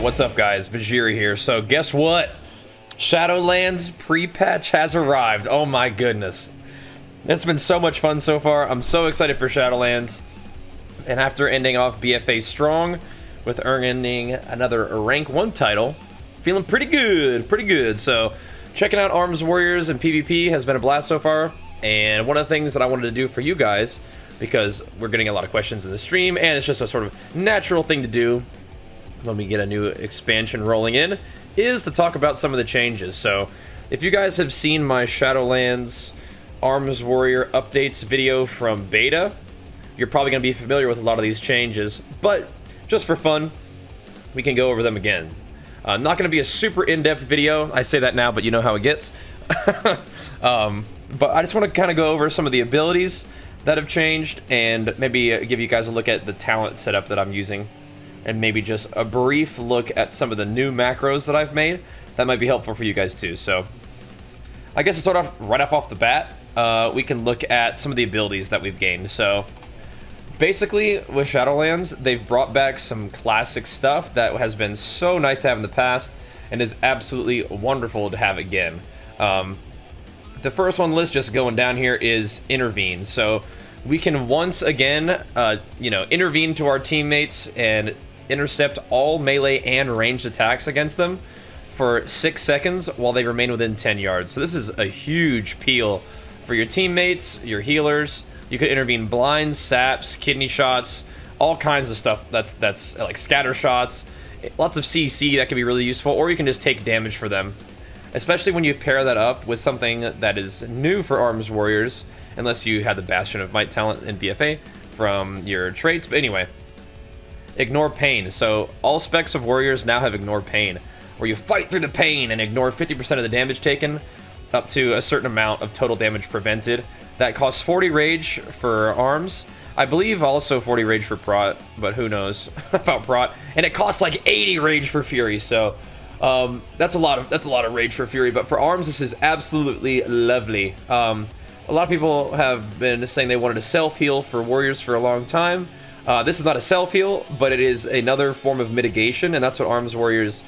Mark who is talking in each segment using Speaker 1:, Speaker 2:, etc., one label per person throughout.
Speaker 1: what's up guys? Bajheera here. So guess what? Shadowlands pre-patch has arrived. Oh my goodness. It's been so much fun so far. I'm so excited for Shadowlands. And after ending off BFA strong with earning another rank 1 title, feeling pretty good. So checking out Arms Warriors and PvP has been a blast so far. And one of the things that I wanted to do for you guys, because we're getting a lot of questions in the stream and it's just a sort of natural thing to do when we get a new expansion rolling in, is to talk about some of the changes. So if you guys have seen my Shadowlands Arms Warrior updates video from beta, you're probably going to be familiar with a lot of these changes, but just for fun, we can go over them again. Not going to be a super in-depth video, I say that now, but you know how it gets. But I just want to kind of go over some of the abilities that have changed and maybe give you guys a look at the talent setup that I'm using, and maybe just a brief look at some of the new macros that I've made that might be helpful for you guys too. So I guess to start off right off the bat, we can look at some of the abilities that we've gained. So basically with Shadowlands, they've brought back some classic stuff that has been so nice to have in the past and is absolutely wonderful to have again. The first one list, just going down here, is Intervene. So we can once again, intervene to our teammates and intercept all melee and ranged attacks against them for 6 seconds while they remain within 10 yards. So this is a huge peel for your teammates, your healers. You could intervene blinds, saps, kidney shots, all kinds of stuff that's like scatter shots, lots of CC that can be really useful, or you can just take damage for them. Especially when you pair that up with something that is new for Arms Warriors, unless you had the Bastion of Might talent in BFA from your traits. But anyway, Ignore Pain. So all specs of Warriors now have Ignore Pain, where you fight through the pain and ignore 50% of the damage taken, up to a certain amount of total damage prevented. That costs 40 rage for Arms. I believe also 40 rage for Prot, but who knows about Prot. And it costs like 80 rage for Fury, so that's a lot of rage for Fury. But for Arms, this is absolutely lovely. A lot of people have been saying they wanted a self-heal for Warriors for a long time. This is not a self-heal, but it is another form of mitigation, and that's what Arms Warriors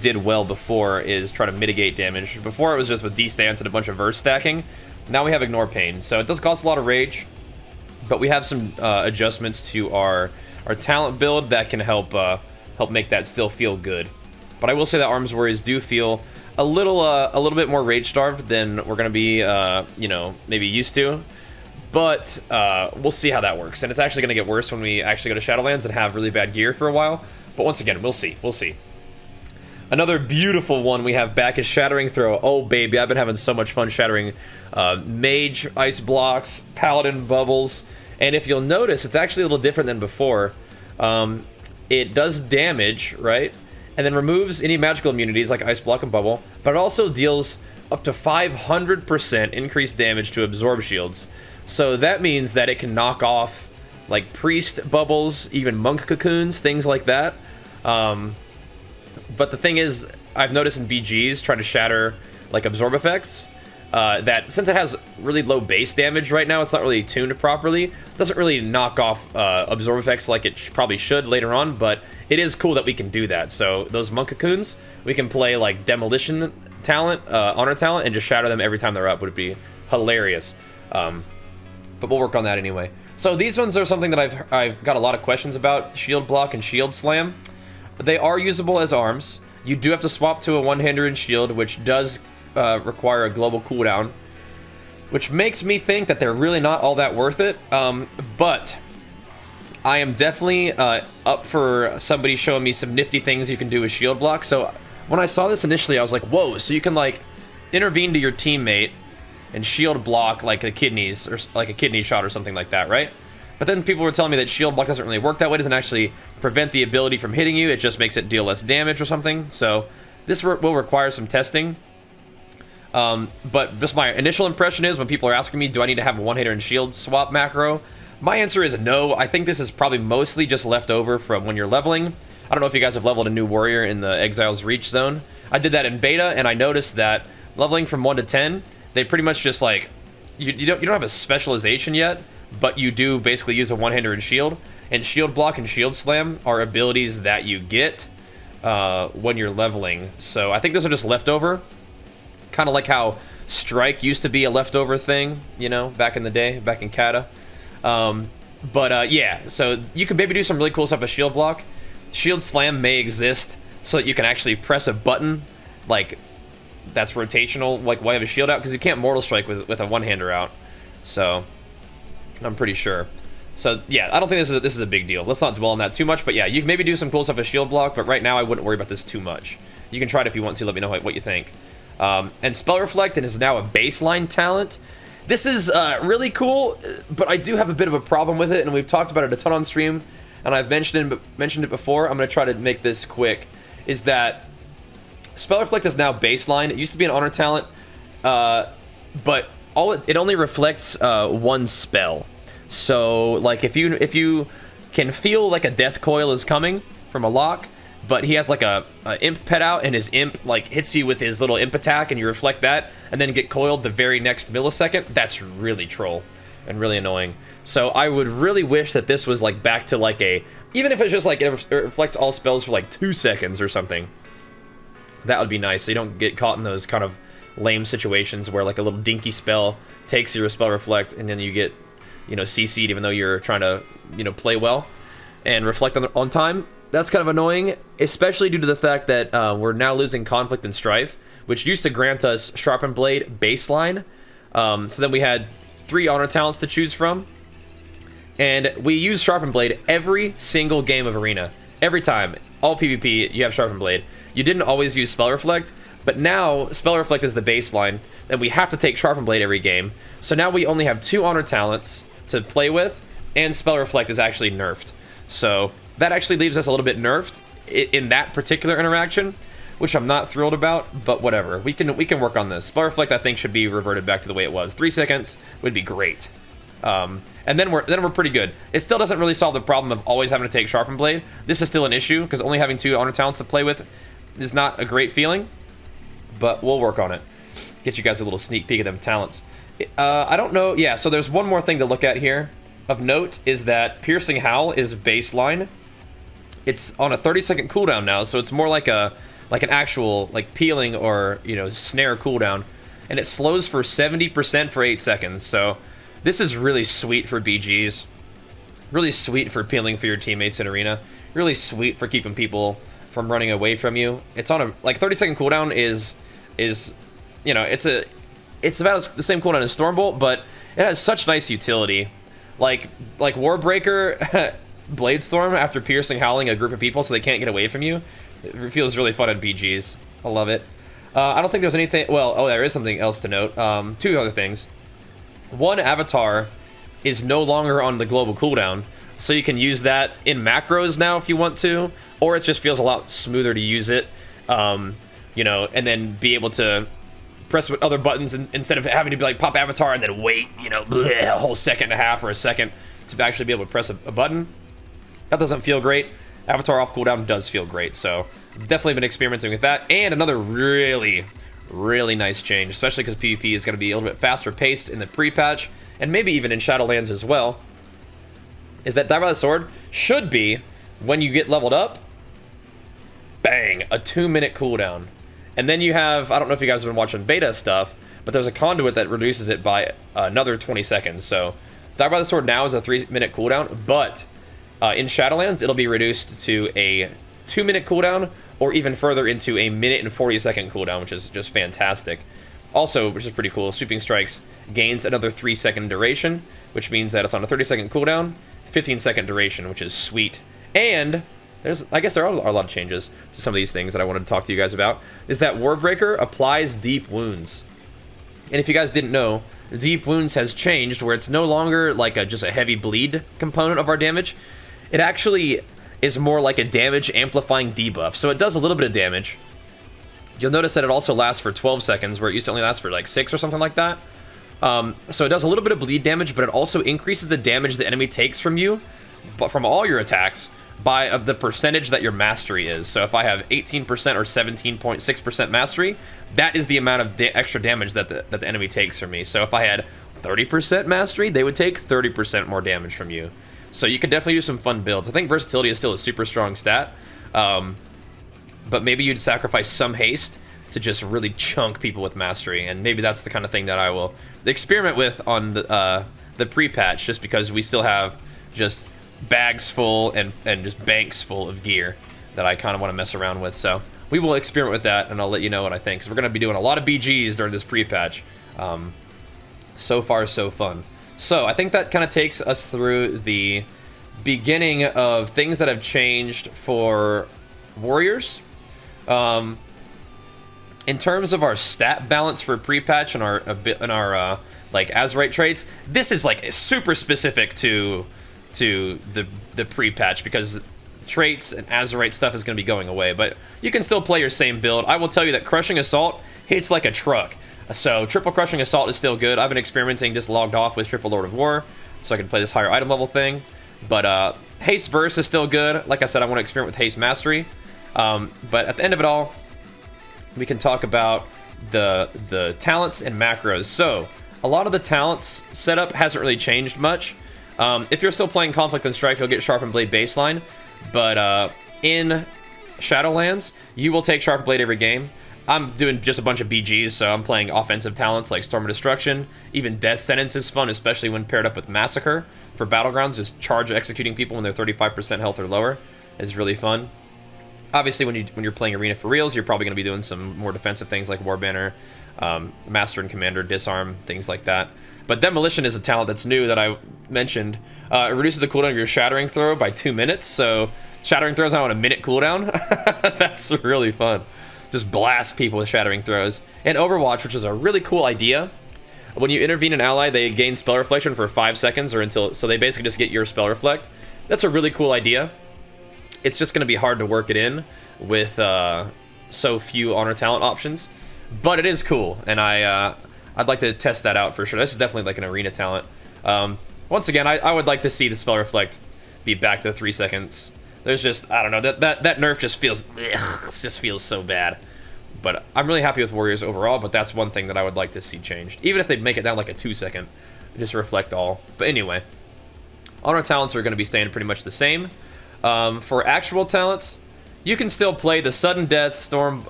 Speaker 1: did well before, is try to mitigate damage. Before it was just with D-stance and a bunch of verse stacking. Now we have Ignore Pain. So it does cost a lot of rage, but we have some adjustments to our talent build that can help make that still feel good. But I will say that Arms Warriors do feel a little bit more rage starved than we're gonna be maybe used to, but we'll see how that works. And it's actually gonna get worse when we actually go to Shadowlands and have really bad gear for a while. But once again, we'll see. Another beautiful one we have back is Shattering Throw. Oh baby, I've been having so much fun shattering mage ice blocks, paladin bubbles, and if you'll notice, it's actually a little different than before. It does damage, right? And then removes any magical immunities like Ice Block and Bubble, but it also deals up to 500% increased damage to absorb shields. So that means that it can knock off like Priest bubbles, even Monk cocoons, things like that. But the thing is, I've noticed in BGs trying to shatter like absorb effects, that since it has really low base damage right now, it's not really tuned properly. It doesn't really knock off absorb effects like it probably should later on, but it is cool that we can do that. So those Monk cocoons, we can play like demolition talent, honor talent, and just shatter them every time they're up. Would be hilarious. But we'll work on that anyway. So these ones are something that I've got a lot of questions about: Shield Block and Shield Slam. They are usable as arms. You do have to swap to a one-hander and shield, which does require a global cooldown, which makes me think that they're really not all that worth it. But I am definitely up for somebody showing me some nifty things you can do with Shield Block. So when I saw this initially, I was like, whoa, so you can like intervene to your teammate and shield block like the kidneys, or like a kidney shot or something like that, right? But then people were telling me that Shield Block doesn't really work that way. It doesn't actually prevent the ability from hitting you. It just makes it deal less damage or something. So this will require some testing. But just my initial impression is, when people are asking me, do I need to have a one-hitter and shield swap macro? My answer is no. I think this is probably mostly just left over from when you're leveling. I don't know if you guys have leveled a new warrior in the Exile's Reach zone. I did that in beta, and I noticed that leveling from 1 to 10, they pretty much just like, you don't have a specialization yet, but you do basically use a one-hander and shield. And Shield Block and Shield Slam are abilities that you get when you're leveling. So I think those are just leftover, kind of like how Strike used to be a leftover thing, you know, back in the day, back in Kata. Yeah, so you could maybe do some really cool stuff with Shield Block. Shield Slam may exist so that you can actually press a button, like, that's rotational, like while you have a shield out, because you can't Mortal Strike with a one-hander out. So, I'm pretty sure. So, yeah, I don't think this is a big deal. Let's not dwell on that too much, but yeah, you can maybe do some cool stuff with Shield Block, but right now I wouldn't worry about this too much. You can try it if you want to, let me know what you think. And Spell Reflect is now a baseline talent. This is really cool, but I do have a bit of a problem with it, and we've talked about it a ton on stream, and I've mentioned it before. I'm going to try to make this quick, is that Spell Reflect is now baseline. It used to be an honor talent, but it only reflects one spell. So, like, if you can feel like a Death Coil is coming from a lock, but he has like a imp pet out, and his imp like hits you with his little imp attack, and you reflect that, and then get coiled the very next millisecond, that's really troll and really annoying. So I would really wish that this was like back to like even if it's just like it reflects all spells for like 2 seconds or something. That would be nice, so you don't get caught in those kind of lame situations where like a little dinky spell takes your spell reflect, and then you get, you know, CC'd even though you're trying to, you know, play well and reflect on time. That's kind of annoying, especially due to the fact that we're now losing Conflict and Strife, which used to grant us Sharpened Blade baseline. So then we had 3 honor talents to choose from, and we use Sharpened Blade every single game of Arena. Every time, all PvP, you have Sharpened Blade. You didn't always use Spell Reflect, but now Spell Reflect is the baseline, and we have to take Sharpened Blade every game. So now we only have 2 honor talents to play with, and Spell Reflect is actually nerfed. So that actually leaves us a little bit nerfed in that particular interaction, which I'm not thrilled about, but whatever. We can work on this. Spell Reflect, I think, should be reverted back to the way it was. 3 seconds would be great. And then we're pretty good. It still doesn't really solve the problem of always having to take Sharpened Blade. This is still an issue, because only having 2 honor talents to play with is not a great feeling, but we'll work on it. Get you guys a little sneak peek of them talents. I don't know. Yeah, so there's one more thing to look at here. Of note is that Piercing Howl is baseline. It's on a 30-second cooldown now, so it's more like an actual like peeling or, you know, snare cooldown, and it slows for 70% for 8 seconds. So this is really sweet for BGs, really sweet for peeling for your teammates in Arena, really sweet for keeping people from running away from you. It's on a like 30-second cooldown is you know, it's about the same cooldown as Stormbolt, but it has such nice utility. Like Warbreaker. Bladestorm after piercing howling a group of people so they can't get away from you. It feels really fun at BGs. I love it. I don't think there's anything. Well, oh, there is something else to note. 2 other things. One, Avatar is no longer on the global cooldown, so you can use that in macros now if you want to, or it just feels a lot smoother to use it. You know, and then be able to press other buttons instead of having to be like pop Avatar and then wait, you know, a whole second and a half or a second to actually be able to press a button. That doesn't feel great. Avatar off cooldown does feel great, so definitely been experimenting with that. And another really, really nice change, especially because PvP is going to be a little bit faster paced in the pre-patch, and maybe even in Shadowlands as well, is that Die by the Sword should be, when you get leveled up, bang, a 2-minute cooldown. And then you have, I don't know if you guys have been watching beta stuff, but there's a conduit that reduces it by another 20 seconds. So Die by the Sword now is a 3-minute cooldown, but in Shadowlands, it'll be reduced to a 2-minute cooldown, or even further into a 1 and 40-second cooldown, which is just fantastic. Also, which is pretty cool, Sweeping Strikes gains another 3-second duration, which means that it's on a 30-second cooldown, 15-second duration, which is sweet. And I guess there are a lot of changes to some of these things that I wanted to talk to you guys about, is that Warbreaker applies Deep Wounds. And if you guys didn't know, Deep Wounds has changed, where it's no longer like just a heavy bleed component of our damage. It actually is more like a damage amplifying debuff, so it does a little bit of damage. You'll notice that it also lasts for 12 seconds, where it used to only last for like 6 or something like that. So it does a little bit of bleed damage, but it also increases the damage the enemy takes from you, but from all your attacks, by the percentage that your mastery is. So if I have 18% or 17.6% mastery, that is the amount of extra damage that the enemy takes from me. So if I had 30% mastery, they would take 30% more damage from you. So you can definitely do some fun builds. I think versatility is still a super strong stat. but maybe you'd sacrifice some haste to just really chunk people with mastery, and maybe that's the kind of thing that I will experiment with on the pre-patch, just because we still have just bags full and just banks full of gear that I kind of want to mess around with. So we will experiment with that, and I'll let you know what I think. So we're going to be doing a lot of BGs during this pre-patch. So far, so fun. So I think that kind of takes us through the beginning of things that have changed for warriors. In terms of our stat balance for pre-patch and our like Azerite traits, this is like super specific to the pre-patch, because traits and Azerite stuff is going to be going away, but you can still play your same build. I will tell you that Crushing Assault hits like a truck, so triple Crushing Assault is still good. I've been experimenting, just logged off with triple Lord of War, so I can play this higher item level thing. But Haste Verse is still good. Like I said, I want to experiment with Haste Mastery. But at the end of it all, we can talk about the talents and macros. So a lot of the talents setup hasn't really changed much. If you're still playing Conflict and Strife, you'll get Sharpened Blade baseline. But in Shadowlands, you will take Sharpened Blade every game. I'm doing just a bunch of BGs, so I'm playing offensive talents like Storm of Destruction. Even Death Sentence is fun, especially when paired up with Massacre. For Battlegrounds, just charge executing people when they're 35% health or lower is really fun. Obviously, when you're playing Arena for reals, you're probably going to be doing some more defensive things like War Banner, Master and Commander, Disarm, things like that. But Demolition is a talent that's new that I mentioned. It reduces the cooldown of your Shattering Throw by 2 minutes, so Shattering Throws now on a minute cooldown. That's really fun. Just blast people with Shattering Throws. And Overwatch, which is a really cool idea. When you intervene an ally, they gain Spell Reflection for 5 seconds, or until, so they basically just get your Spell Reflect. That's a really cool idea. It's just going to be hard to work it in with so few honor talent options, but it is cool, and I'd like to test that out for sure. This is definitely like an arena talent. Once again, I would like to see the Spell Reflect be back to 3 seconds. There's just, I don't know, that nerf just feels, it just feels so bad. But I'm really happy with Warriors overall, but that's one thing that I would like to see changed. Even if they make it down like a 2 second, just reflect all. But anyway, honor talents are going to be staying pretty much the same. For actual talents, you can still play the Sudden Death, Sudden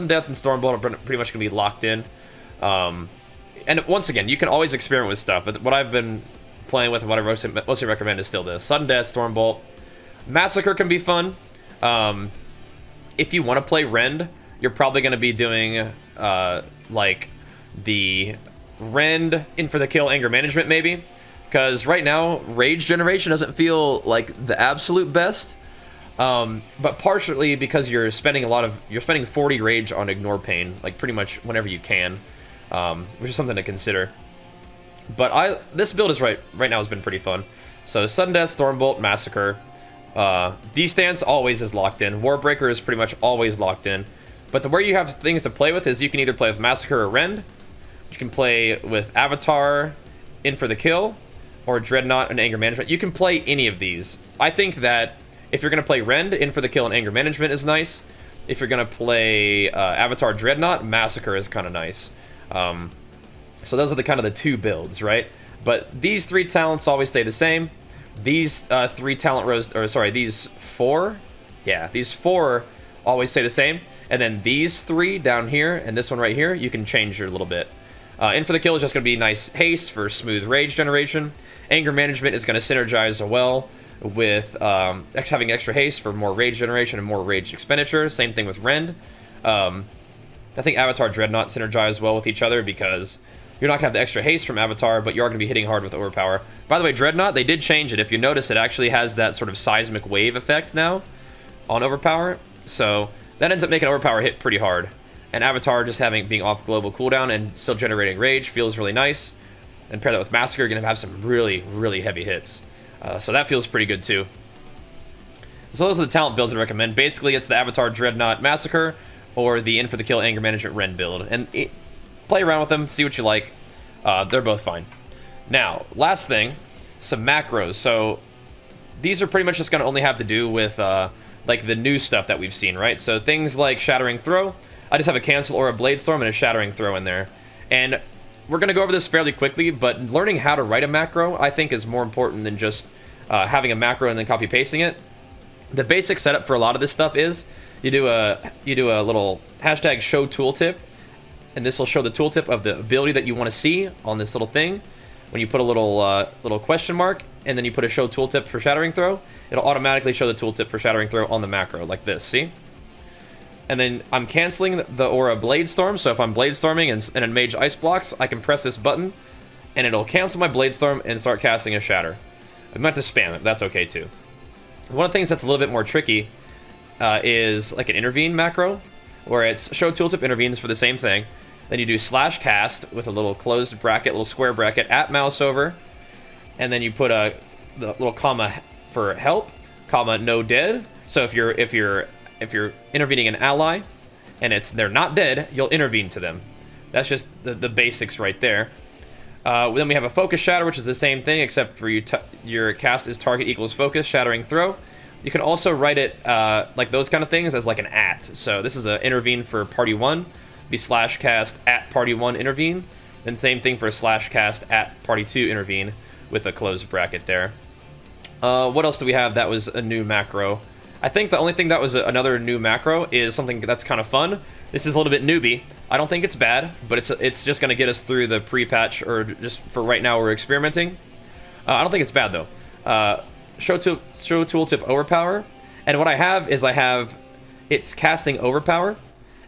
Speaker 1: Death and Stormbolt are pretty much going to be locked in. And once again, you can always experiment with stuff, but what I've been playing with and what I mostly recommend is still this. Sudden Death, Stormbolt. Massacre can be fun. If you want to play Rend, you're probably going to be doing like the Rend in for the kill anger management maybe, because right now rage generation doesn't feel like the absolute best, but partially because you're spending 40 rage on ignore pain like pretty much whenever you can, which is something to consider. But this build is right now has been pretty fun. So Sudden Death, Stormbolt, Massacre. D-Stance always is locked in. Warbreaker is pretty much always locked in. But where you have things to play with is you can either play with Massacre or Rend. You can play with Avatar, in for the kill, or Dreadnought and anger management. You can play any of these. I think that if you're going to play Rend, in for the kill and anger management is nice. If you're going to play Avatar Dreadnought, Massacre is kind of nice. So those are the kind of the 2 builds, right? But these 3 talents always stay the same. These 3 talent rows, or sorry, these 4, yeah, these 4 always stay the same. And then these 3 down here and this one right here, you can change a little bit. In for the kill is just going to be nice haste for smooth rage generation. Anger management is going to synergize well with having extra haste for more rage generation and more rage expenditure. Same thing with Rend. I think Avatar Dreadnought synergize well with each other because you're not going to have the extra haste from Avatar, but you are going to be hitting hard with Overpower. By the way, Dreadnought, they did change it. If you notice, it actually has that sort of seismic wave effect now on Overpower. So that ends up making Overpower hit pretty hard. And Avatar just being off global cooldown and still generating rage feels really nice. And pair that with Massacre, you're going to have some really, really heavy hits. So that feels pretty good too. So those are the talent builds I recommend. Basically, it's the Avatar Dreadnought Massacre or the In for the Kill Anger Management Rend build. And play around with them, see what you like. They're both fine. Now, last thing, some macros. So these are pretty much just going to only have to do with like the new stuff that we've seen, right? So things like Shattering Throw. I just have a Cancel or a Blade Storm and a Shattering Throw in there. And we're going to go over this fairly quickly, but learning how to write a macro, I think, is more important than just having a macro and then copy-pasting it. The basic setup for a lot of this stuff is you do a little hashtag show tooltip, and this will show the tooltip of the ability that you want to see on this little thing. When you put a little question mark, and then you put a show tooltip for Shattering Throw, it'll automatically show the tooltip for Shattering Throw on the macro, like this, see? And then I'm canceling the aura Blade Storm, so if I'm Blade Storming and a mage ice blocks, I can press this button, and it'll cancel my Blade Storm and start casting a Shatter. I might have to spam it, that's okay too. One of the things that's a little bit more tricky is like an intervene macro, where it's show tooltip intervenes for the same thing. Then you do slash cast with a little closed bracket, little square bracket at mouse over, and then you put the little comma for help, comma no dead. So if you're intervening an ally and they're not dead, you'll intervene to them. That's just the basics right there. Then we have a focus shatter, which is the same thing, except for your cast is target equals focus, shattering throw. You can also write it like those kind of things as like an at. So this is a intervene for party 1, be slash cast at party 1 intervene. Then same thing for slash cast at party 2 intervene with a closed bracket there. What else do we have that was a new macro? I think the only thing that was another new macro is something that's kind of fun. This is a little bit newbie. I don't think it's bad, but it's just going to get us through the pre-patch, or just for right now we're experimenting. I don't think it's bad though. Show tooltip overpower, and what I have is it's casting overpower,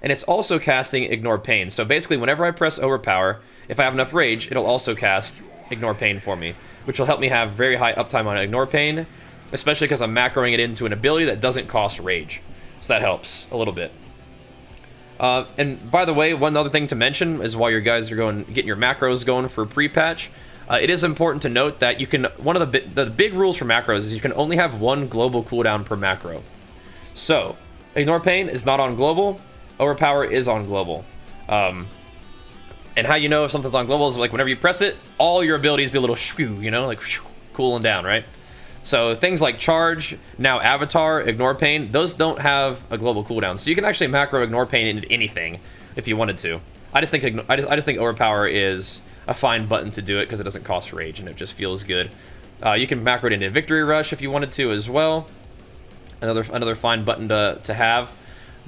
Speaker 1: and it's also casting ignore pain. So basically whenever I press overpower, if I have enough rage, it'll also cast ignore pain for me, which will help me have very high uptime on ignore pain, especially because I'm macroing it into an ability that doesn't cost rage. So that helps a little bit. And by the way, one other thing to mention is while you guys are getting your macros going for pre-patch, it is important to note that you can, one of the big rules for macros is you can only have one global cooldown per macro. So, ignore pain is not on global, overpower is on global. And how you know if something's on global is like whenever you press it, all your abilities do a little shoo, you know, like shoo, cooling down, right? So things like charge, now avatar, ignore pain, those don't have a global cooldown. So you can actually macro ignore pain into anything if you wanted to. I just think overpower is a fine button to do it because it doesn't cost rage and it just feels good. You can macro it into victory rush if you wanted to as well. Another fine button to have.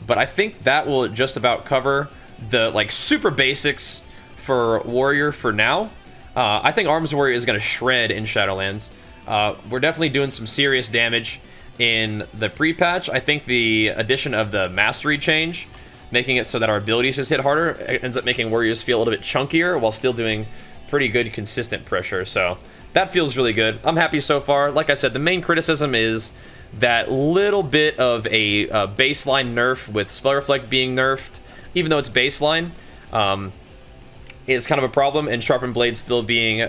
Speaker 1: But I think that will just about cover the like super basics for warrior for now. I think arms warrior is going to shred in Shadowlands. We're definitely doing some serious damage in the pre-patch. I think the addition of the mastery change, making it so that our abilities just hit harder, ends up making warriors feel a little bit chunkier while still doing pretty good consistent pressure. So that feels really good. I'm happy so far. Like I said, the main criticism is that little bit of a baseline nerf with Spell Reflect being nerfed, even though it's baseline, is kind of a problem, and Sharpened Blade still being...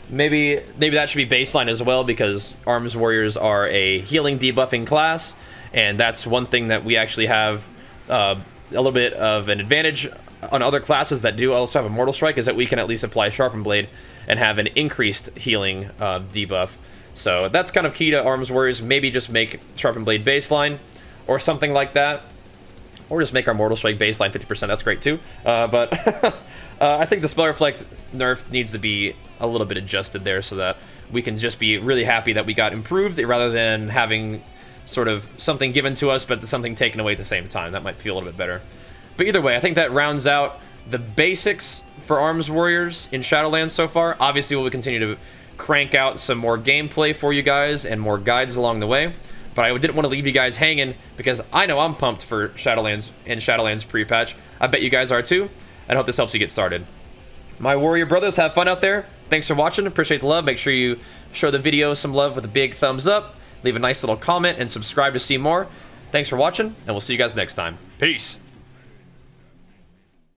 Speaker 1: Maybe that should be baseline as well, because Arms Warriors are a healing debuffing class, and that's one thing that we actually have a little bit of an advantage on other classes that do also have Immortal Strike, is that we can at least apply Sharpened Blade and have an increased healing debuff. So that's kind of key to Arms Warriors. Maybe just make Sharpened Blade baseline or something like that, or just make our Mortal Strike baseline 50%. That's great too. But I think the Spell Reflect nerf needs to be a little bit adjusted there so that we can just be really happy that we got improved rather than having sort of something given to us but something taken away at the same time. That might feel a little bit better. But either way, I think that rounds out the basics for Arms Warriors in Shadowlands so far. Obviously, we'll continue to crank out some more gameplay for you guys and more guides along the way. But I didn't want to leave you guys hanging because I know I'm pumped for Shadowlands and Shadowlands pre-patch. I bet you guys are too. And I hope this helps you get started. My warrior brothers, have fun out there. Thanks for watching. Appreciate the love. Make sure you show the video some love with a big thumbs up. Leave a nice little comment and subscribe to see more. Thanks for watching, and we'll see you guys next time. Peace.